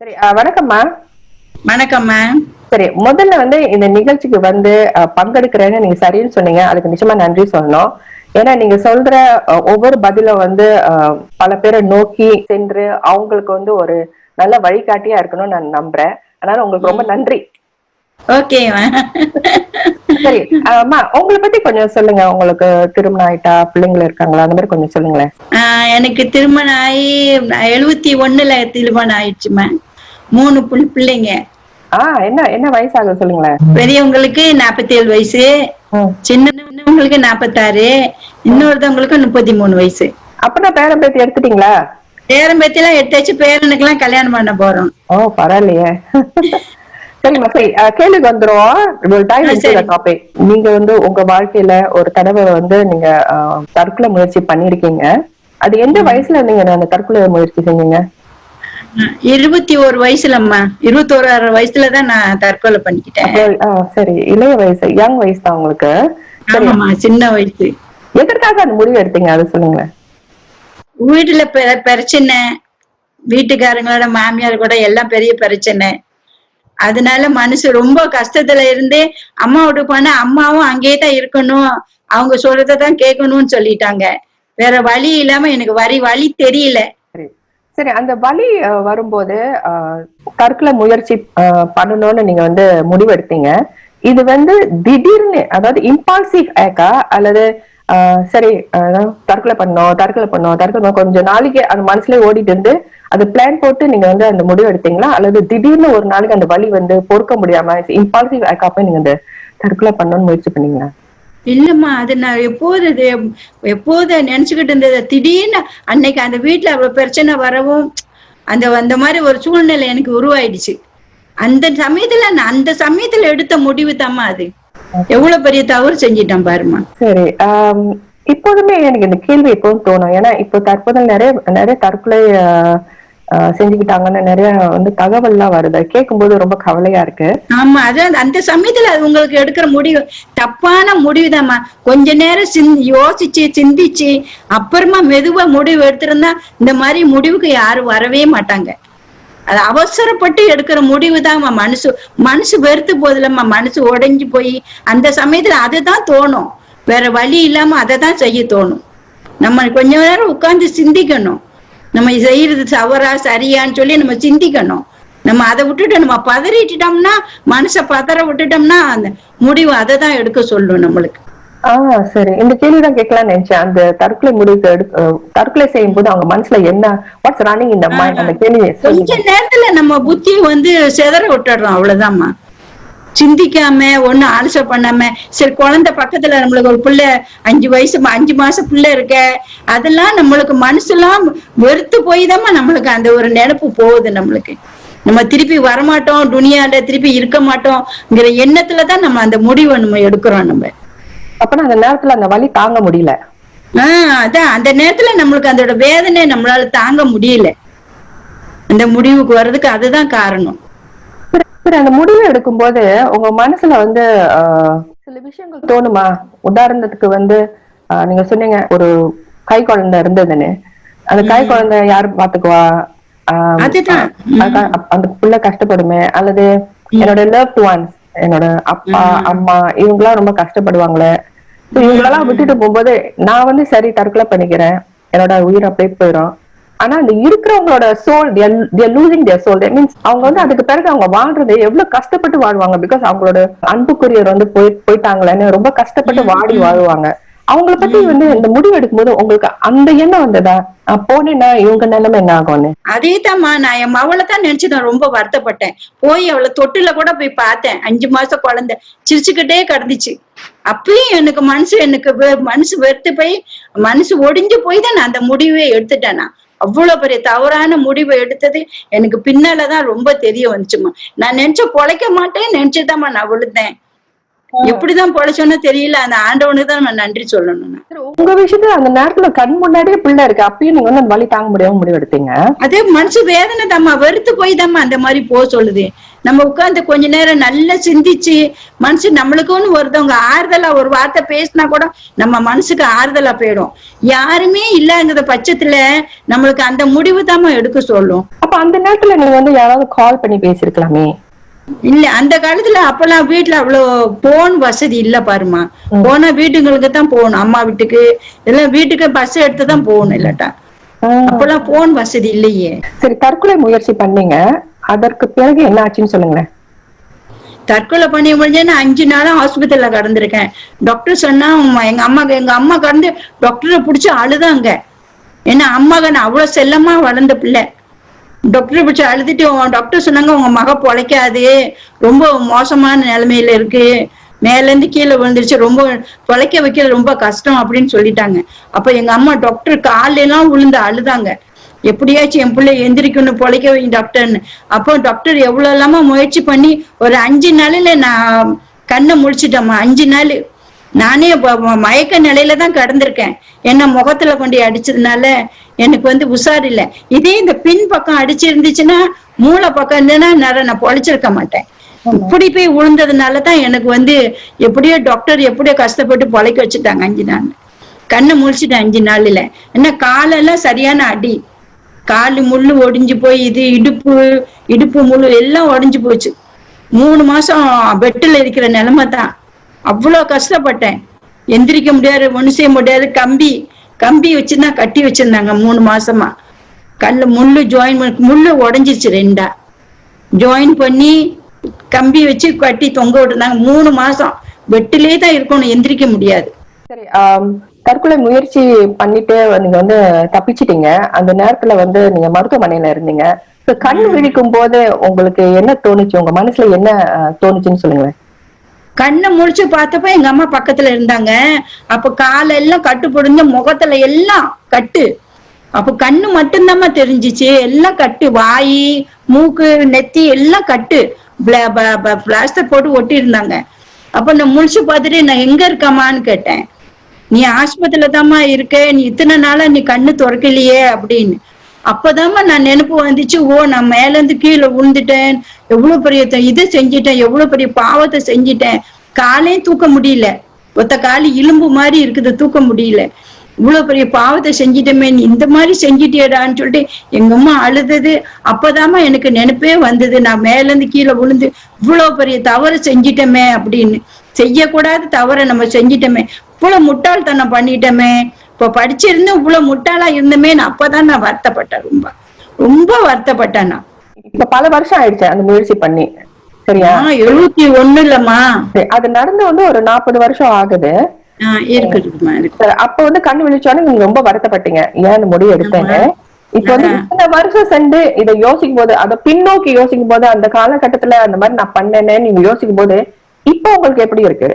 சரி. வணக்கம்மா. வணக்கம்மா. சரி, முதல்ல வந்து இந்த நிகழ்ச்சிக்கு வந்து பங்கெடுக்கிறேன்னு நீங்க சரின்னு சொன்னீங்க. அதுக்கு நிச்சயமா நன்றி சொல்லணும். ஏன்னா நீங்க சொல்ற ஒவ்வொரு பதிலும் வந்து பல பேரை நோக்கி சென்று அவங்களுக்கு வந்து ஒரு நல்ல வழிகாட்டியா இருக்கணும்னு நான் நம்புறேன். அதனால உங்களுக்கு ரொம்ப நன்றி. ஓகேம்மா. சரி. அம்மா, உங்களை பத்தி கொஞ்சம் சொல்லுங்க. உங்களுக்கு திருமணம் ஆயிட்டா, பிள்ளைங்க இருக்காங்களா, அந்த மாதிரி கொஞ்சம் சொல்லுங்களேன். எனக்கு திருமணம் ஆகி 71ல திருமணம் ஆயிடுச்சுமா. 3 பிள்ளைங்க. என்ன என்ன வயசாகுது சொல்லுங்களேன். பெரியவங்களுக்கு 47 வயசு, ம். சின்னவங்களுக்கு 46, இன்னொருத்தவங்களுக்கு 33 வயசு. அப்படின்னா பேரம் பேத்தி எடுத்துட்டீங்களா? பேரம் பேத்திலாம் எடுத்தாச்சு. பேரனுக்கெல்லாம் கல்யாணம் பண்ண போறோம். ஓ, பரவாயில்லையே. சரிம்மா, சரி. கேள்விக்கு வந்துரும். We'll dive into the சரி. topic. நீங்க வந்து உங்க வாழ்க்கையில ஒரு தடவை வந்து நீங்க தற்கொலை முயற்சி பண்ணிருக்கீங்க. அது எந்த வயசுல நீங்க அந்த தற்கொலை முயற்சி செஞ்சீங்க? 21 வயசுலம்மா. 21 வயசுலதான் நான் தற்கொலை பண்ணிக்கிட்டேன். அப்போ சரி, இளைய வயசு, யங் வயசு தான் உங்களுக்கு. சரி, ஆமாம்மா, சின்ன வயசு. எதற்காக அந்த முடிவு எடுத்தீங்க அதை சொல்லுங்களேன். வீட்டுல பிரச்சனை, வீட்டுக்காரங்களோட மாமியார் கூட எல்லாம் பெரிய பிரச்சனை. அதனால மனசு ரொம்ப கஷ்டத்துல இருந்து அம்மா வீட்டுக்கு போனா அம்மாவும் அங்கேயே தான் இருக்கணும், அவங்க சொல்றதான் கேட்கணும்னு சொல்லிட்டாங்க. வேற வழி இல்லாம எனக்கு வழி தெரியல. சரி சரி, அந்த வலி வரும்போது தற்கொலை முயற்சி பண்ணணும்னு நீங்க வந்து முடிவெடுத்தீங்க. இது வந்து திடீர்னு, அதாவது இம்பால்சிவ் ஆக்கா, அல்லது சரி தற்கொலை பண்ணோம் கொஞ்ச நாளைக்கு அந்த மனசுலயே ஓடிட்டு இருந்து அது பிளான் போட்டு நீங்க வந்து அந்த முடிவு எடுத்தீங்களா, அல்லது திடீர்னு ஒரு நாளைக்கு அந்த வலி வந்து பொறுக்க முடியாம இம்பால்சிவ் ஆக்கா போய் நீங்க அந்த தற்கொலை பண்ணணும்னு முயற்சி பண்ணீங்களா? இல்லம்மா, அது நான் எப்போது நினைச்சுக்கிட்டு இருந்தது. திடீர்னு அன்னைக்கு அந்த வீட்டுல அவ்வளவு பிரச்சனை வரவும் அந்த மாதிரி ஒரு சூழ்நிலை எனக்கு உருவாயிடுச்சு. அந்த சமயத்துல எடுத்த முடிவு தாம்மா அது. எவ்வளவு பெரிய தவறு செஞ்சிட்டான் பாருமா. சரி. இப்போதுமே எனக்கு இந்த கேள்வி எப்போதும் தோணும். ஏன்னா இப்போ தற்போது நிறைய நிறைய தற்கொலை செஞ்சுக்கிட்டாங்கன்னு நிறைய வந்து தகவல்லாம் வருது. கேட்கும்போது ரொம்ப கவலையா இருக்கு. ஆமா, அதான் அந்த சமயத்துல அது உங்களுக்கு எடுக்கிற முடிவு தப்பான முடிவுதாம்மா. கொஞ்ச நேரம் யோசிச்சு சிந்திச்சு அப்புறமா மெதுவா முடிவு எடுத்திருந்தா இந்த மாதிரி முடிவுக்கு யாரும் வரவே மாட்டாங்க. அது அவசரப்பட்டு எடுக்கிற முடிவுதான் மனசு வெறுத்து போதில்லம்மா. மனசு உடைஞ்சு போய் அந்த சமயத்துல அதுதான் தோணும். வேற வழி இல்லாம அதை தான் செய்ய தோணும். நம்ம கொஞ்ச நேரம் உட்கார்ந்து சிந்திக்கணும். நம்ம செய்யறது தவறா சரியான்னு சொல்லி நம்ம சிந்திக்கணும். நம்ம அதை விட்டுட்டு நம்ம பதறிட்டோம்னா, மனச பதற விட்டுட்டோம்னா அந்த முடிவு அதை தான் எடுக்க சொல்லும் நம்மளுக்கு. சரி, இந்த கேள்விதான் கேட்கலாம்னு நினைச்சேன். அந்த தற்கொலை முடிவு தற்கொலை செய்யும் போது அவங்க மனசுல என்ன வாட்ஸ் ரன்னிங் இந்த மைண்ட், அந்த கேள்வி கொஞ்ச நேரத்துல நம்ம புத்தி வந்து செதற விட்டுடுறோம், அவ்வளவுதான்மா. சிந்திக்காம ஒண்ணு ஆலோசனை பண்ணாம, சரி குழந்தை பக்கத்துல நம்மளுக்கு ஒரு பிள்ளை 5 மாசம் பிள்ளை இருக்க, அதெல்லாம் நம்மளுக்கு மனசுலாம் வெறுத்து போய் தான் நம்மளுக்கு அந்த ஒரு நினைப்பு போகுது. நம்மளுக்கு நம்ம திருப்பி வரமாட்டோம், துனியால திருப்பி இருக்க மாட்டோம்ங்கிற எண்ணத்துலதான் நம்ம அந்த முடிவை நம்ம எடுக்கிறோம். நம்ம அப்பனா அந்த நேரத்துல அந்த வலி தாங்க முடியல. அதான் அந்த நேரத்துல நம்மளுக்கு அதோட வேதனை நம்மளால தாங்க முடியல. அந்த முடிவுக்கு வர்றதுக்கு அதுதான் காரணம். அந்த முடிவு எடுக்கும் போது உங்க மனசுல வந்து சில விஷயங்கள் தோணுமா? உதாரணத்துக்கு வந்து நீங்க சொன்னீங்க ஒரு கை குழந்தை இருந்ததுன்னு. அந்த கை குழந்தை யாரு பாத்துக்குவா, அந்த புள்ள கஷ்டப்படுமே, அல்லது என்னோட லவ்ட் ஒன்ஸ், என்னோட அப்பா அம்மா இவங்க எல்லாம் ரொம்ப கஷ்டப்படுவாங்களே, இவங்களெல்லாம் விட்டுட்டு போகும்போது நான் வந்து சரி தற்கொலை பண்ணிக்கிறேன், என்னோட உயிர் அப்படியே போயிடும். ஆனா அந்த இருக்கிறவங்களோட soul, losing their soul. That means அவங்க வந்து அதுக்கு பிறகு அவங்க வாழ்றது எவ்வளவு கஷ்டப்பட்டு வாழ்வாங்க. பிகாஸ் அவங்களோட அன்புக்குரியவர் வந்து போயிட்டாங்களேன்னு ரொம்ப கஷ்டப்பட்டு வாடி வாழ்வாங்க. அவங்கள பத்தி வந்து இந்த முடிவு எடுக்கும் போது உங்களுக்கு அந்த எண்ணம் வந்ததா, போனேன்னா இவங்க நிலைமை என்ன ஆகும்னு? அதேதாம்மா, நான் என் மவளை தான் நினைச்சுதான் ரொம்ப வருத்தப்பட்டேன். போய் அவளை தொட்டில கூட போய் பார்த்தேன். 5 மாசம் குழந்தை சிரிச்சுக்கிட்டே கிடந்துச்சு. அப்பயும் எனக்கு மனசு வெறுத்து போய், மனசு ஒடிஞ்சு போய் தான் நான் அந்த முடிவை எடுத்துட்டேன். அவ்வளவு பெரிய தவறான முடிவை எடுத்தது எனக்கு பின்னாலதான் ரொம்ப தெரிய வந்துச்சுமா. நான் நினைச்ச பொழைக்க மாட்டேன்னு நினைச்சுதாம்மா நான் விழுந்தேன். எப்படிதான் பொழைச்சோன்னு தெரியல. அந்த ஆண்டவனுக்கு தான் நம்ம நன்றி சொல்லணும். உங்க விஷயத்துல அந்த நேரத்துல கண் முன்னாடியே பிள்ளை இருக்கு, அப்பயும் நீங்க வந்து அந்த வலி தாங்க முடியாம முடிவு எடுத்தீங்க. அதே மனசு வேதனை தாம்மா, வெறுத்து போய் தாம்மா அந்த மாதிரி போக சொல்லுது. நம்ம உட்கார்ந்து கொஞ்ச நேரம் நல்லா சிந்திச்சு மனசு நம்மளுக்குன்னு ஒருத்தவங்க ஆறுதலா ஒரு வார்த்தை பேசினா கூட நம்ம மனசுக்கு ஆறுதலா போயிடும். யாருமே இல்லங்கிற பட்சத்துல நம்மளுக்கு அந்த முடிவு தாம்மா எடுக்க சொல்லும். அப்ப அந்த நேரத்துல நீங்க வந்து யாராவது கால் பண்ணி பேசிருக்கலாமே? இல்ல, அந்த காலத்துல அப்பெல்லாம் வீட்டுல அவ்வளவு போன் வசதி இல்ல பாருமா. போனா வீட்டுங்களுக்கு தான் போகணும், அம்மா வீட்டுக்கு எல்லாம் வீட்டுக்கு பஸ் எடுத்துதான் போகணும், இல்லாட்டா அப்பெல்லாம் போன் வசதி இல்லையே. சரி, தற்கொலை முயற்சி பண்ணீங்க, அதற்கு பிறகு என்ன ஆச்சுன்னு சொல்லுங்களேன். தற்கொலை பண்ணி முடிஞ்சு நான் 5 நாளா ஆஸ்பத்திரியில கடந்திருக்கேன். டாக்டர் சொன்னா எங்க அம்மா கடந்து டாக்டரை பிடிச்சி அழுதாங்க. ஏன்னா அம்மாவை நான் அவ்வளவு செல்லமா வளர்ந்த பிள்ளை. டாக்டரை பிடிச்சி அழுதுட்டு டாக்டர் சொன்னாங்க, உங்க மக பொழைக்காது, ரொம்ப மோசமான நிலைமையில இருக்கு, மேல இருந்து கீழே விழுந்துருச்சு, ரொம்ப பொழைக்க வைக்கிறது ரொம்ப கஷ்டம் அப்படின்னு சொல்லிட்டாங்க. அப்ப எங்க அம்மா டாக்டர் காலெல்லாம் விழுந்து அழுதாங்க, எப்படியாச்சும் என் பிள்ளை எந்திரிக்கணும், பொழைக்க வைங்க டாக்டர்னு. அப்போ டாக்டர் எவ்வளவு இல்லாம முயற்சி பண்ணி ஒரு 5 நாளில நான் கண்ணை முழிச்சிட்டேம்மா. 5 நாள் நானே மயக்க நிலையில தான் கடந்திருக்கேன். என்ன முகத்துல கொண்டு அடிச்சதுனால எனக்கு வந்து உஷார் இல்லை. இதே இந்த பின் பக்கம் அடிச்சிருந்துச்சுன்னா, மூளை பக்கம் இருந்தேன்னா நான் பொழைச்சிருக்க மாட்டேன். இப்படி போய் விழுந்ததுனாலதான் எனக்கு வந்து எப்படியோ டாக்டர் எப்படியோ கஷ்டப்பட்டு பொழைக்க வச்சுட்டாங்க. 5 நாள் கண்ணை முழிச்சிட்டேன். 5 நாள்ல என்ன காலெல்லாம் சரியான அடி, காலு முள்ளு ஒடிஞ்சு போய், இது இடுப்பு முள்ளு எல்லாம் உடஞ்சு போச்சு. 3 மாசம் பெட்டில் இருக்கிற நிலைமை தான். அவ்வளவு கஷ்டப்பட்டேன், எந்திரிக்க முடியாது, ஒண்ணு செய்ய முடியாது. கம்பி வச்சுதான் கட்டி வச்சிருந்தாங்க 3 மாசமா. கல்லு முள்ளு முள்ளு உடஞ்சிருச்சு 2ஆ ஜாயின் பண்ணி கம்பி வச்சு கட்டி தொங்க விட்டுருந்தாங்க. 3 மாசம் பெட்டிலே தான் இருக்கணும், எந்திரிக்க முடியாது. சரி, தற்கொலை முயற்சி பண்ணிட்டு நீங்க வந்து தப்பிச்சிட்டீங்க. அந்த நேரத்துல வந்து நீங்க மருத்துவமனையில இருந்தீங்க. கண் விழிக்கும் போது உங்களுக்கு என்ன தோணுச்சு, உங்க மனசுல என்ன தோணுச்சுன்னு சொல்லுங்களேன். கண்ணை முழிச்சு பார்த்தப்ப எங்க அம்மா பக்கத்துல இருந்தாங்க. அப்ப காலெல்லாம் கட்டு பொடிஞ்ச, முகத்துல எல்லாம் கட்டு. அப்ப கண்ணு மட்டும்தாம்மா தெரிஞ்சிச்சு, எல்லாம் கட்டு, வாய் மூக்கு நெத்தி எல்லாம் கட்டு, பிளாஸ்டர் போட்டு ஒட்டி இருந்தாங்க. அப்ப நான் முழிச்சு பார்த்துட்டு, நான் எங்க இருக்கமான்னு கேட்டேன். நீ ஆஸ்பத்திரியில தாம்மா இருக்க, நீ இத்தனை நாளா நீ கண்ணு திறக்கலையே அப்படின்னு. அப்பதாம்மா நான் நினைப்பு வந்துச்சு, ஓ நான் மேல இருந்து கீழே விழுந்துட்டேன், எவ்வளவு பெரிய இதை செஞ்சிட்டேன், எவ்வளவு பெரிய பாவத்தை செஞ்சிட்டேன், காலையும் தூக்க முடியல, ஒத்த காலி இலும்பு மாதிரி இருக்குது, தூக்க முடியல, இவ்வளவு பெரிய பாவத்தை செஞ்சிட்டமே, நீ இந்த மாதிரி செஞ்சிட்டியடான்னு சொல்லிட்டு எங்க அம்மா அழுதது. அப்பதாம்மா எனக்கு நினைப்பே வந்தது, நான் மேல இருந்து கீழே விழுந்து இவ்வளவு பெரிய தவறு செஞ்சிட்டமே அப்படின்னு. செய்யக்கூடாத தவறை நம்ம செஞ்சிட்டோமே, இவ்வளவு முட்டாள்தனம் பண்ணிட்டோமே, இப்ப படிச்சிருந்து இவ்வளவு முட்டாளா இருந்தமே, அப்பதான் நான் வருத்தப்பட்டேன், ரொம்ப ரொம்ப வருத்தப்பட்டேன். நான் இப்ப பல வருஷம் ஆயிடுச்சு அந்த முயற்சி பண்ணி, சரியா? 71 இல்லம்மா, அது நடந்து வந்து ஒரு 40 வருஷம் ஆகுது. அப்ப வந்து கண்ணு விழிச்சோன்னு நீங்க ரொம்ப வருத்தப்பட்டீங்க, ஏன் முடிவு எடுத்தேன்னு. இப்ப வந்து இந்த வருஷம் சென்று இதை யோசிக்கும் போது, அதை பின்னோக்கி யோசிக்கும் போது, அந்த காலகட்டத்துல அந்த மாதிரி நான் பண்ணேன்னு நீங்க யோசிக்கும் போது இப்ப உங்களுக்கு எப்படி இருக்கு,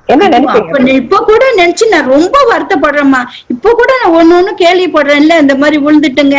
என்ன நினைப்பீங்க? இப்ப கூட நினைச்சு நான் ரொம்ப வருத்தப்படுறேம்மா. இப்ப கூட நான் ஒண்ணு கேள்விப்படுறேன்ல, இந்த மாதிரி விழுந்துட்டுங்க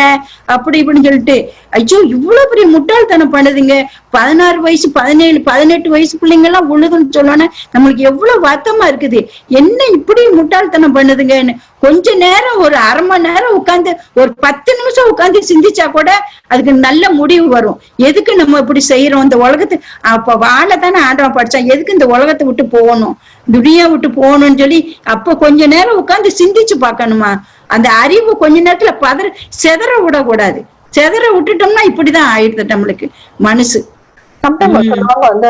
அப்படி இப்படின்னு சொல்லிட்டு. ஐயோ இவ்வளவு பெரிய முட்டாள்தனம் பண்ணுதுங்க, 16 வயசு 17 18 வயசு பிள்ளைங்க எல்லாம் விழுதுன்னு சொல்லோன்னா நம்மளுக்கு எவ்வளவு வருத்தமா இருக்குது. என்ன இப்படி முட்டாள்தனம் பண்ணுதுங்கன்னு கொஞ்ச நேரம், ஒரு அரை மணி நேரம் உட்கார்ந்து, ஒரு 10 நிமிஷம் உட்கார்ந்து சிந்திச்சா கூட அதுக்கு நல்ல முடிவு வரும். எதுக்கு நம்ம இப்படி செய்யறோம், இந்த உலகத்து அப்ப வாழத்தானே ஆண்டவன் படிச்சான், எதுக்கு இந்த உலகத்தை விட்டு போகணும், துனியா விட்டு போகணும்னு சொல்லி அப்ப கொஞ்ச நேரம் உட்கார்ந்து சிந்திச்சு பார்க்கணுமா. அந்த அறிவு கொஞ்ச நேரத்துல செதற விடக்கூடாது. செதற விட்டுட்டோம்னா இப்படிதான் ஆயிடுது நம்மளுக்கு மனசு. வந்து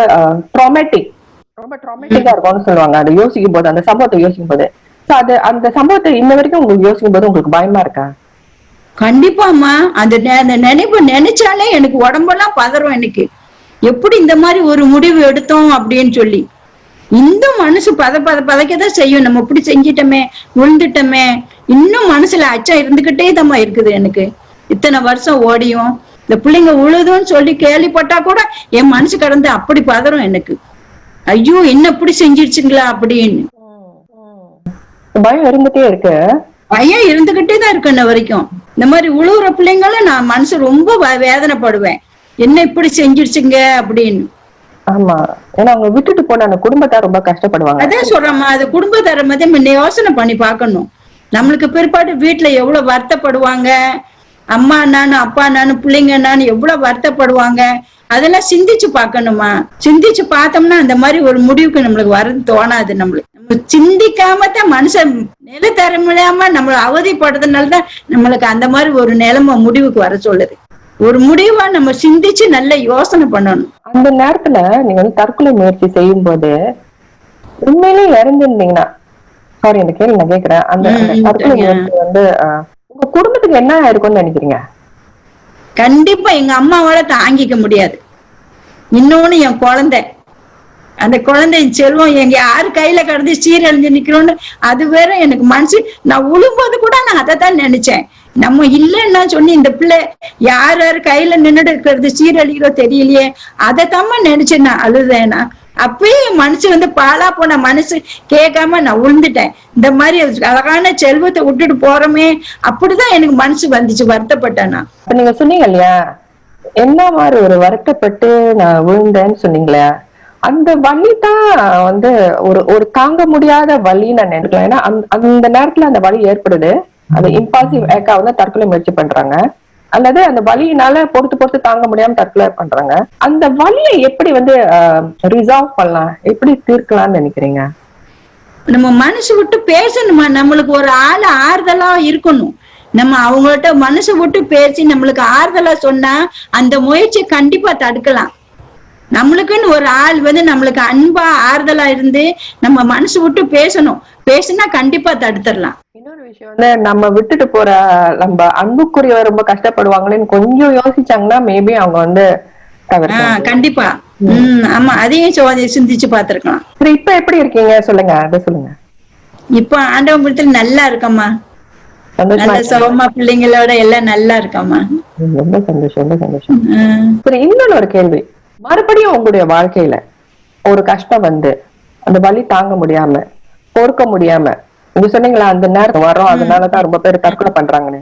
ரொம்ப ட்ராமேட்டிக்கா இருக்கும்னு சொல்லுவாங்க. அதை யோசிக்கும் போது, அந்த சம்பவத்தை யோசிக்கும் போது, அது அந்த சம்பவத்தை இன்ன வரைக்கும் உங்களுக்கு யோசிக்கும் போது உங்களுக்கு பயமா இருக்கா? கண்டிப்பாமா, அந்த நினைப்பு நினைச்சாலே எனக்கு உடம்பெல்லாம் பதறும். எனக்கு எப்படி இந்த மாதிரி ஒரு முடிவு எடுத்தோம் அப்படின்னு சொல்லி இந்த மனசு பதைக்கதான் செய்யும். நம்ம இப்படி செஞ்சிட்டோமே, விழுந்துட்டோமே, இன்னும் மனசுல அச்சம் இருந்துகிட்டே தான் இருக்குது எனக்கு. இத்தனை வருஷம் ஓடியும் இந்த பிள்ளைங்க உழுதுன்னு சொல்லி கேள்விப்பட்டா கூட என் மனசு கடந்து அப்படி பதறும் எனக்கு. ஐயோ என்ன இப்படி செஞ்சிருச்சுங்களா அப்படின்னு பயம் இருந்துட்டே இருக்கு. பயம் இருந்துகிட்டே தான் இருக்கு இன்ன வரைக்கும். இந்த மாதிரி உழுவுற பிள்ளைங்களும் நான் மனசு ரொம்ப வேதனைப்படுவேன், என்ன இப்படி செஞ்சிருச்சுங்க அப்படின்னு. ஆமா, ஏன்னா அவங்க விட்டுட்டு போன அந்த குடும்பத்தார் ரொம்ப கஷ்டப்படுவாங்க. அதான் சொல்றோம்மா, அது குடும்பத்தார மாதிரி முன்ன யோசனை பண்ணி பார்க்கணும். நம்மளுக்கு பிற்பாடு வீட்டுல எவ்வளவு வருத்தப்படுவாங்க, அம்மா நானும் அப்பா நானும் பிள்ளைங்க நானும் எவ்வளவு வருத்தப்படுவாங்க, அதெல்லாம் சிந்திச்சு பார்க்கணுமா. சிந்திச்சு பார்த்தோம்னா அந்த மாதிரி ஒரு முடிவுக்கு நம்மளுக்கு வரது தோணாது. நம்மளுக்கு நம்ம சிந்திக்காம தான் மனுஷன் நிலத்தரமில்லாம நம்மள அவதிப்படுறதுனாலதான் நம்மளுக்கு அந்த மாதிரி ஒரு நிலைமை முடிவுக்கு வர சொல்லுது. ஒரு முடிவா நம்ம சிந்திச்சு நல்ல யோசனை பண்ணணும். அந்த நேரத்துல நீங்க வந்து தற்கொலை முயற்சி செய்யும் போது உண்மையிலே இறந்திருந்தீங்கன்னா, சாரி இந்த கேள்வி நான் கேக்குறேன், அந்த தற்கொலை முயற்சி வந்து உங்க குடும்பத்துக்கு என்ன இருக்கும்னு நினைக்கிறீங்க? கண்டிப்பா எங்க அம்மாவால தாங்கிக்க முடியாது. இன்னொன்னு என் குழந்தை, அந்த குழந்தை செல்வம் எங்க யாரு கையில கடந்து சீரழிஞ்சு நிக்கிறோன்னு அது வேற எனக்கு மனசு. நான் உழும்போது கூட நான் அதைத்தான் நினைச்சேன். நம்ம இல்லைன்னா சொன்னி இந்த பிள்ளை யார் யாரு கையில நின்றுட்டு இருக்கிறது சீரழிகிறோ தெரியலையே, அதைத்தாம நினைச்சேன். நான் அழுதேனா அப்பயே மனசு வந்து பாலா போன மனசு கேட்காம நான் உழுந்துட்டேன். இந்த மாதிரி அழகான செல்வத்தை விட்டுட்டு போறோமே, அப்படிதான் எனக்கு மனசு வந்துச்சு, வருத்தப்பட்டேன். நான் நீங்க சொன்னீங்க இல்லையா, என்ன மாதிரி ஒரு வருத்தப்பட்டு நான் விழுந்தேன்னு சொன்னீங்களே, அந்த வலி தான் வந்து ஒரு தாங்க முடியாத வலி நான் நினைக்கலாம். ஏன்னா அந்த நேரத்துல அந்த வலி ஏற்படுது, அது இம்பாசிவ் ஏக்கா வந்து தற்கொலை முயற்சி பண்றாங்க, அல்லது அந்த வலியினால பொறுத்து தாங்க முடியாம தற்கொலை பண்றாங்க. அந்த வலியை எப்படி வந்து ரிசால்வ் பண்ணலாம், எப்படி தீர்க்கலாம்னு நினைக்கிறீங்க? நம்ம மனசு விட்டு பேசணுமா, நம்மளுக்கு ஒரு ஆள் ஆறுதலா இருக்கணும். நம்ம அவங்கள்ட்ட மனசு விட்டு பேசி நம்மளுக்கு ஆறுதலா சொன்னா அந்த முயற்சியை கண்டிப்பா தடுக்கலாம். நம்மளுக்குன்னு ஒரு ஆள் வந்து நம்மளுக்கு அன்பா ஆறுதலா இருந்து நம்ம மனசு விட்டு பேசணும். பேசினா கண்டிப்பா தடுத்துடலாம். இன்னொரு விஷயம் வந்து, நம்ம விட்டுட்டு போற நம்ம அன்புக்குரியவர் ரொம்ப கஷ்டப்படுவாங்களேன்னு கொஞ்சம் யோசிச்சாங்கன்னா மேபி அவங்க வந்து கண்டிப்பா. ஆமா, அதையும் சிந்திச்சு பாத்துருக்கலாம். இப்ப எப்படி இருக்கீங்க சொல்லுங்க, அதை சொல்லுங்க. இப்ப ஆண்டவன் புறத்துல நல்லா இருக்கம்மா, நல்ல சோமா பிள்ளைங்களோட எல்லாம் நல்லா இருக்கம்மா. ரொம்ப சந்தோஷம், ரொம்ப சந்தோஷம். சரி, இன்னொன்னு ஒரு கேள்வி. மறுபடியும் உங்களுடைய வாழ்க்கையில ஒரு கஷ்டம் வந்து அந்த வலி தாங்க முடியாம பொறுக்க முடியாம, நீங்க சொன்னீங்களா அந்த நேரம் வரும் அதனாலதான் ரொம்ப பேர் தற்கொலை பண்றாங்கன்னு,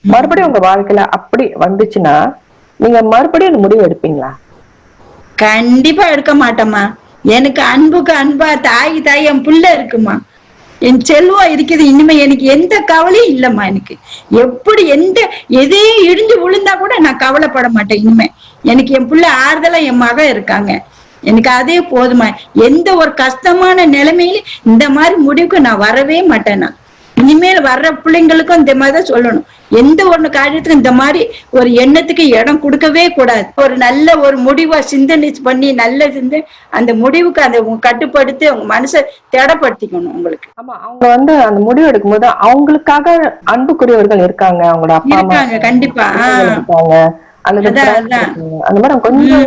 மறுபடியும் உங்க வாழ்க்கையில அப்படி வந்துச்சுன்னா நீங்க மறுபடியும் அந்த முடிவு எடுப்பீங்களா? கண்டிப்பா எடுக்க மாட்டோமா. எனக்கு அன்புக்கு அன்பா தாய் என் புள்ள இருக்குமா, என் செல்வம் இருக்குது. இனிமே எனக்கு எந்த கவலையும் இல்லம்மா. எனக்கு எப்படி எதே இடிஞ்சு விழுந்தா கூட நான் கவலைப்பட மாட்டேன். இனிமே எனக்கு என் புள்ள ஆறுதலா என் மகன் இருக்காங்க, எனக்கு அதே போதுமா. எந்த ஒரு கஷ்டமான நிலைமையில இந்த மாதிரி முடிவுக்கு நான் வரவே மாட்டேன். நான் இனிமேல் வர்ற பிள்ளைங்களுக்கும் இந்த மாதிரிதான் சொல்லணும். எந்த ஒரு காரியத்துக்கும் இந்த மாதிரி ஒரு எண்ணத்துக்கு இடம் கொடுக்கவே கூடாது. ஒரு நல்ல ஒரு முடிவா சிந்தனை பண்ணி நல்ல அந்த முடிவுக்கு அந்த கட்டுப்படுத்தி அவங்க மனசை திடப்படுத்திக்கணும். உங்களுக்கு ஆமா, அவங்க வந்து அந்த முடிவு எடுக்கும் போது அவங்களுக்காக அன்புக்குரியவர்கள் இருக்காங்க, அவங்களோட அப்பா அம்மா இருக்காங்க. கண்டிப்பா இருக்காங்க, அந்த மாதிரி கொஞ்சம்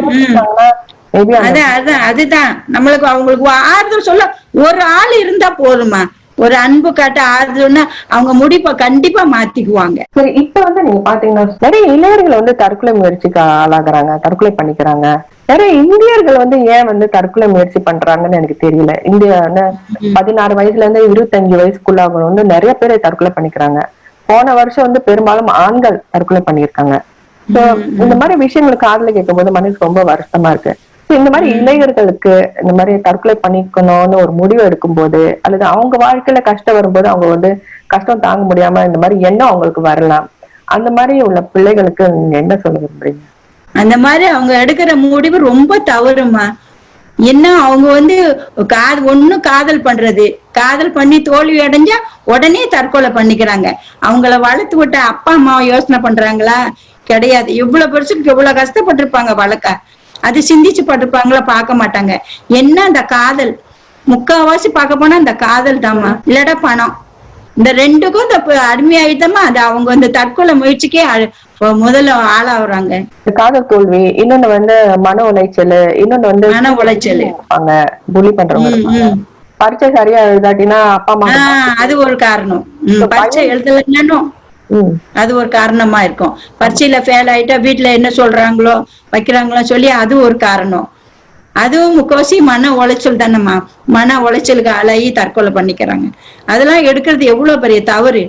அதுதான் நம்மளுக்கு அவங்களுக்கு ஆறுதல் சொல்ல ஒரு ஆள் இருந்தா போதுமா. ஒரு அன்பு காட்ட ஆறுதல்னா அவங்க முடிப்ப கண்டிப்பா மாத்திக்குவாங்க. சரி, இப்ப வந்து நீங்க பாத்தீங்கன்னா நிறைய இளைஞர்கள் வந்து தற்கொலை முயற்சிக்கு ஆளாகிறாங்க, தற்கொலை பண்ணிக்கிறாங்க. நிறைய இந்தியர்கள் வந்து ஏன் வந்து தற்கொலை முயற்சி பண்றாங்கன்னு எனக்கு தெரியல. இந்தியா 16 வயசுல இருந்து 25 வயசுக்குள்ள அவங்க வந்து நிறைய பேரை தற்கொலை பண்ணிக்கிறாங்க. போன வருஷம் வந்து பெரும்பாலும் ஆண்கள் தற்கொலை பண்ணியிருக்காங்க. சோ இந்த மாதிரி விஷயங்களுக்கு காதுல கேட்கும் போது மனசுக்கு ரொம்ப வருத்தமா இருக்கு. இந்த மாதிரி இளைஞர்களுக்கு இந்த மாதிரி தற்கொலை பண்ணிக்கணும்னு ஒரு முடிவு எடுக்கும் போது, அல்லது அவங்க வாழ்க்கையில கஷ்டம் வரும்போது அவங்க வந்து கஷ்டம் தாங்க முடியாம இந்த மாதிரி எண்ணம் அவங்களுக்கு வரலாம், அந்த மாதிரி உள்ள பிள்ளைகளுக்கு நீங்க என்ன சொல்ல விரும்புறீங்க? அந்த மாதிரி அவங்க எடுக்கிற முடிவு ரொம்ப தவறுமா. என்ன அவங்க வந்து காதல் பண்றது, காதல் பண்ணி தோல்வி அடைஞ்சா உடனே தற்கொலை பண்ணிக்கிறாங்க. அவங்கள வளர்த்து விட்ட அப்பா அம்மாவை யோசனை பண்றாங்களா? கிடையாது. இவ்வளவு பெருசுக்கு எவ்வளவு கஷ்டப்பட்டிருப்பாங்க வளர்க்க, அது சிந்திச்சு பட்டிருப்பாங்களா? பார்க்க மாட்டாங்க. என்ன அந்த காதல், முக்காவாசி பார்க்க போனா அந்த காதல் தாமா, இல்லடா பணம், இந்த ரெண்டுக்கும் அடிமையாயிட்டமா அது அவங்க வந்து தற்கொலை முயற்சிக்கே முதல்ல ஆளாகுறாங்க. காதல் தோல்வி, இன்னொன்னு வந்து மன உளைச்சல், இன்னொன்னு வந்து மன உளைச்சல், புலி பண்றவங்க, பரீட்சை சரியா எழுதாட்டினா அப்பா அம்மா, அது ஒரு காரணம். பரீட்சை எழுதலன்னு அது ஒரு காரணமா இருக்கும். பரீட்சையில ஃபெயில் ஆயிட்டா வீட்டுல என்ன சொல்றாங்களோ வைக்கிறாங்களோ சொல்லி அது ஒரு காரணம். அதுவும் முக்காவாசி மன உளைச்சல் தானம்மா. மன உளைச்சலுக்கு ஆளாகி தற்கொலை பண்ணிக்கிறாங்க. அதெல்லாம் எடுக்கிறது எவ்வளவு பெரிய தவறு.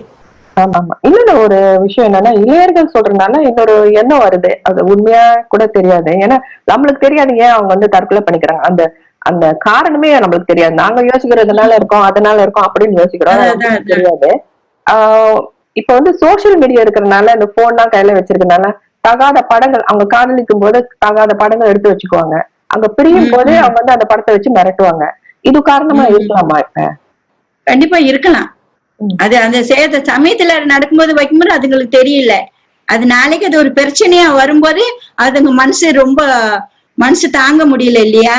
ஆமா ஆமா. இன்னொன்னு ஒரு விஷயம் என்னன்னா, இளையர்கள் சொல்றதுனால இன்னொரு எண்ணம் வருது. அது உண்மையா கூட தெரியாது. ஏன்னா நம்மளுக்கு தெரியாது ஏன் அவங்க வந்து தற்கொலை பண்ணிக்கிறாங்க. அந்த அந்த காரணமே நம்மளுக்கு தெரியாது. நாங்க யோசிக்கிறதுனால இருக்கோம், அதனால இருக்கோம் அப்படின்னு யோசிக்கிறோம். ஆனா அதான் அதான் நம்மளுக்கு அதான். தெரியாது. ஆஹ் இப்ப வந்து சோசியல் மீடியா இருக்கிறதுனால, இந்த போன்லாம் கையில வச்சிருக்கனால, தகாத படங்கள் அவங்க காதலிக்கும் போது தகாத படங்கள் எடுத்து வச்சுக்குவாங்க. அங்க பிரியும் உம் போதே உம் அவங்க வந்து அந்த படத்தை வச்சு மிரட்டுவாங்க. இது காரணமா உம் இருக்கலாமா இப்ப? கண்டிப்பா இருக்கலாம். ம். அது அந்த சேத சமயத்துல நடக்கும்போது வைக்கும்போது அதுங்களுக்கு தெரியல. அது நாளைக்கு அது ஒரு பிரச்சனையா வரும்போது அதுங்க மனசு தாங்க முடியல இல்லையா?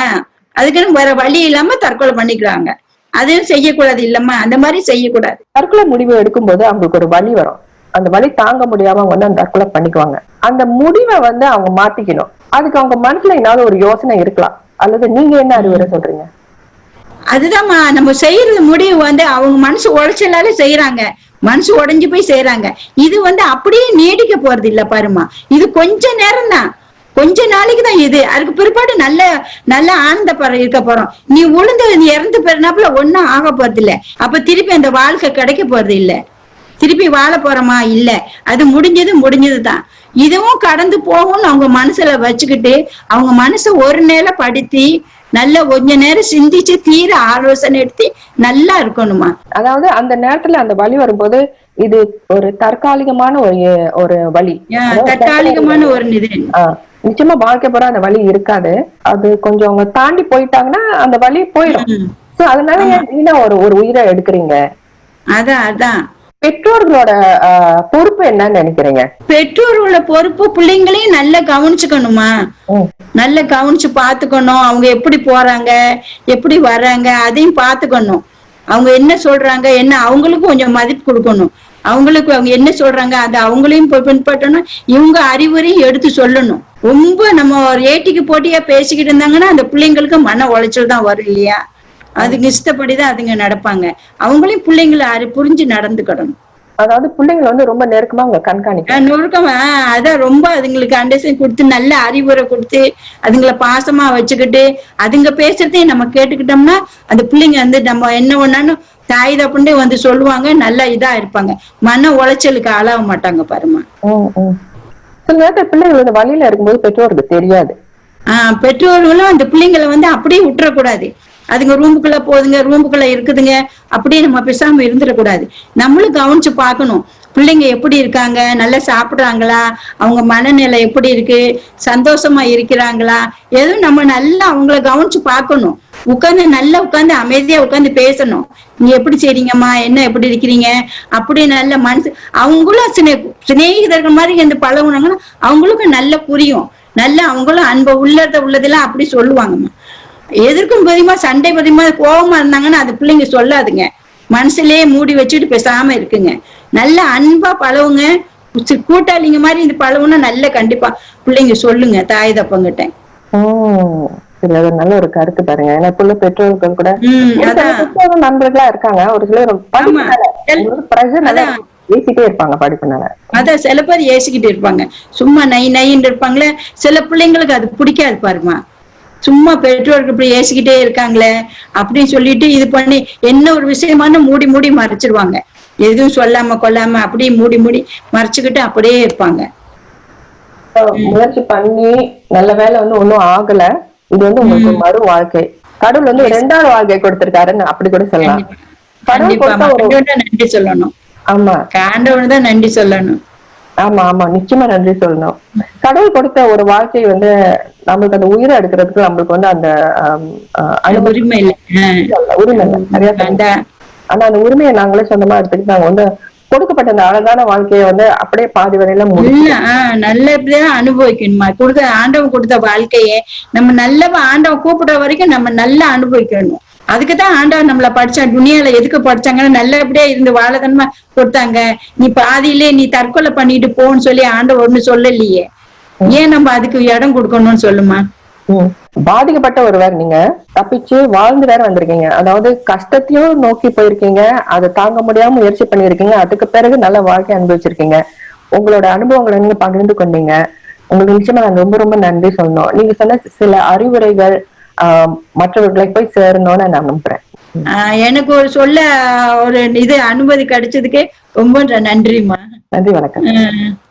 அதுக்குன்னு வேற வழி இல்லாம தற்கொலை பண்ணிக்கிறாங்க. அதையும் செய்யக்கூடாது இல்லம்மா, அந்த மாதிரி செய்யக்கூடாது. தற்கொலை முடிவு எடுக்கும்போது அவங்களுக்கு ஒரு வலி வரும். அந்த வலி தாங்க முடியாம அவங்க வந்து அந்த தற்கொலை பண்ணிக்குவாங்க. அந்த முடிவை வந்து அவங்க மாத்திக்கணும். அதுக்கு அவங்க மனசுல ஏதாவது ஒரு யோசனை இருக்கலாம். அல்லது நீங்க என்ன அறிவுரை சொல்றீங்க? அதுதான்மா நம்ம செய்யறது முடிவு வந்து அவங்க மனசு உடைச்சலாலே செய்யறாங்க. மனசு உடைஞ்சு போய் செய்யறாங்க. இது வந்து அப்படியே நீடிக்க போறது இல்ல பாருமா. இது கொஞ்ச நேரம் தான், கொஞ்ச நாளைக்கு தான். இது அதுக்கு பிற்பாடு நல்ல நல்ல ஆனந்த இருக்க போறோம். நீ நீ இறந்து போறனாப்புல ஒன்னும் ஆக போறது இல்ல. அப்ப திருப்பி அந்த வாழ்க்கை கிடைக்க போறது இல்ல. திருப்பி வாழ போறோமா? இல்ல. அது முடிஞ்சதுதான். இதுவும் கடந்து போகும்னு அவங்க மனசுல வச்சுக்கிட்டு அவங்க மனசை ஒரு நிலைப்படுத்தி நல்ல கொஞ்ச நேரம் சிந்திச்சு தீர ஆலோசனை எடுத்து நல்லா இருக்கணுமா. அதாவது அந்த நேரத்துல அந்த வலி வரும்போது இது ஒரு தற்காலிகமான ஒரு ஒரு வலி, தற்காலிகமான ஒரு நிதி. நிச்சயமா வாழ்க்கை போற அந்த வலி இருக்காது. அது கொஞ்சம் அவங்க தாண்டி போயிட்டாங்கன்னா அந்த வலி போயிடும். அதனால ஏன் ஒரு ஒரு உயிரை எடுக்கிறீங்க? அதான் அதான் பெற்றோர்களோட பொறுப்பு என்னன்னு நினைக்கிறீங்க? பெற்றோர்களோட பொறுப்பு பிள்ளைங்களையும் நல்லா கவனிச்சுக்கணுமா. நல்லா கவனிச்சு பாத்துக்கணும். அவங்க எப்படி போறாங்க எப்படி வர்றாங்க அதையும் பாத்துக்கணும். அவங்க என்ன சொல்றாங்க என்ன அவங்களுக்கும் கொஞ்சம் மதிப்பு கொடுக்கணும். அவங்களுக்கு அவங்க என்ன சொல்றாங்க அதை அவங்களையும் பின்பற்றணும். இவங்க அறிவுரையும் எடுத்து சொல்லணும். ரொம்ப நம்ம ஏட்டிக்கு போட்டியா பேசிக்கிட்டு இருந்தாங்கன்னா அந்த பிள்ளைங்களுக்கு மன உளைச்சல் தான் வரும் இல்லையா? அதுங்க இஷ்டப்படிதான் அதுங்க நடப்பாங்க. அவங்களையும் பிள்ளைங்களை புரிஞ்சு நடந்துக்கணும். அதாவது பிள்ளைங்களை வந்து ரொம்ப நெருக்கமா அவங்க கண்காணிக்க நுணுக்கமா அதான் ரொம்ப அதுங்களுக்கு அண்டர்ஸ்டாண்ட் கொடுத்து நல்ல அறிவுரை கொடுத்து அதுங்களை பாசமா வச்சுக்கிட்டு அதுங்க பேசுறதையும் நம்ம கேட்டுக்கிட்டோம்னா அந்த பிள்ளைங்க வந்து நம்ம என்ன ஒண்ணாலும் தாய் தப்புண்டே வந்து சொல்லுவாங்க. நல்லா இதா இருப்பாங்க. மன உளைச்சலுக்கு ஆளாக மாட்டாங்க பாருமா. சில நேரத்தில் பிள்ளைகள் வந்து வழியில இருக்கும்போது பெற்றோருக்கு தெரியாது. பெற்றோர்களும் அந்த பிள்ளைங்களை வந்து அப்படியே விட்டுறக்கூடாது. அதுங்க ரூமுக்குள்ள போகுதுங்க, ரூமுக்குள்ள இருக்குதுங்க, அப்படியே நம்ம பேசாம இருந்துடக்கூடாது. நம்மளும் கவனிச்சு பார்க்கணும். பிள்ளைங்க எப்படி இருக்காங்க, நல்லா சாப்பிடுறாங்களா, அவங்க மனநிலை எப்படி இருக்கு, சந்தோஷமா இருக்கிறாங்களா, எதுவும் நம்ம நல்லா அவங்கள கவனிச்சு பார்க்கணும். நல்லா உட்காந்து அமைதியா உட்காந்து பேசணும். நீங்க எப்படி செய்றீங்கம்மா, என்ன எப்படி இருக்கிறீங்க, அப்படி நல்ல மனசு அவங்களும் சிநேகிதர்கள் மாதிரி வந்து பழகுனாங்கன்னா அவங்களுக்கும் நல்லா புரியும். நல்லா அவங்களும் அன்பு உள்ளதெல்லாம் அப்படி சொல்லுவாங்கம்மா. எதற்கும் பதிமா சண்டை பதிமா கோபமா இருந்தாங்கன்னா அது பிள்ளைங்க சொல்லாதுங்க. மனசுலயே மூடி வச்சுட்டு பேசாம இருக்குங்க. நல்ல அன்பா பழவுங்க. கூட்டாளிங்க மாதிரி இந்த பழவுனா நல்ல கண்டிப்பா பிள்ளைங்க சொல்லுங்க தாய் தப்பங்கிட்ட. நல்ல ஒரு கருத்து பாருங்க. ஏன்னா புள்ள பெற்றோர்கள் கூட நண்பர்களா இருக்காங்க. ஒரு சிலர் ஏசிக்கிட்டே இருப்பாங்க படிப்புனால. அதான் சில பேர் ஏசிக்கிட்டு இருப்பாங்க. சும்மா நைன்னு இருப்பாங்களே. சில பிள்ளைங்களுக்கு அது பிடிக்காது பாருமா. சும்மா பெற்றோருக்கு இப்படி ஏசிக்கிட்டே இருக்காங்களே அப்படின்னு சொல்லிட்டு இது பண்ணி என்ன ஒரு விஷயமான மூடி மூடி மறைச்சிருவாங்க. எதுவும் சொல்லாம கொல்லாம அப்படியே மூடி மூடி மறைச்சுக்கிட்டு அப்படியே இருப்பாங்க. முயற்சி பண்ணி நல்ல வேலை வந்து ஒண்ணும் ஆகல. இது வந்து உங்களுக்கு மறு வாழ்க்கை. கடவுள் வந்து 2வது வாழ்க்கை கொடுத்திருக்காருன்னு அப்படி கூட சொல்லலாம். நன்றி சொல்லணும். ஆமா, ஆண்டவனுக்கு தான் நன்றி சொல்லணும். ஆமா ஆமா, நிச்சயமா நன்றி சொல்லணும். கடவுள் கொடுத்த ஒரு வாழ்க்கை வந்து நம்மளுக்கு அந்த உயிரை எடுக்கிறதுக்கு நம்மளுக்கு வந்து அந்த உரிமை இல்லை. நிறைய. ஆனா அந்த உரிமையை நாங்களே சொந்தமா எடுத்துக்கிட்டு நாங்க வந்து கொடுக்கப்பட்ட அந்த அழகான வாழ்க்கையை வந்து அப்படியே பாதி வரையில நல்லபடியா அனுபவிக்கணுமா. ஆண்டவன் கொடுத்த வாழ்க்கையை நம்ம நல்லவா ஆண்டவன் கூப்பிடுற வரைக்கும் நம்ம நல்லா அனுபவிக்கணும். அதுக்குதான் ஆண்டவன் நம்மள படிச்சா துணியால எதுக்கு படிச்சாங்கன்னா நல்லபடியா இருந்து வாழதன்மா கொடுத்தாங்க. நீ பாதியிலே நீ தற்கொலை பண்ணிட்டு போன்னு சொல்லி ஆண்டவன் ஒண்ணு சொல்லலையே. ஏன் நம்ம அதுக்கு இடம் கொடுக்கணும்னு சொல்லுமா. பாதிக்கப்பட்ட ஒருவர் நீங்க தப்பிச்சு வாழ்ந்து வேற வந்திருக்கீங்க. அதாவது கஷ்டத்தையும் நோக்கி போயிருக்கீங்க. அதை தாங்க முடியாம முயற்சி பண்ணிருக்கீங்க. அதுக்கு பிறகு நல்ல வாழ்க்கை அனுபவிச்சிருக்கீங்க. உங்களோட அனுபவங்களை நீங்க பகிர்ந்து கொண்டீங்க. உங்களுக்கு நிச்சயமா நான் ரொம்ப ரொம்ப நன்றி சொல்லணும். நீங்க சொன்ன சில அறிவுரைகள் மற்றவர்களை போய் சேரணும்னு நான் நம்புறேன். எனக்கு ஒரு சொல்ல ஒரு இது அனுமதி கிடைச்சதுக்கு ரொம்ப நன்றிம்மா. நன்றி, வணக்கம்.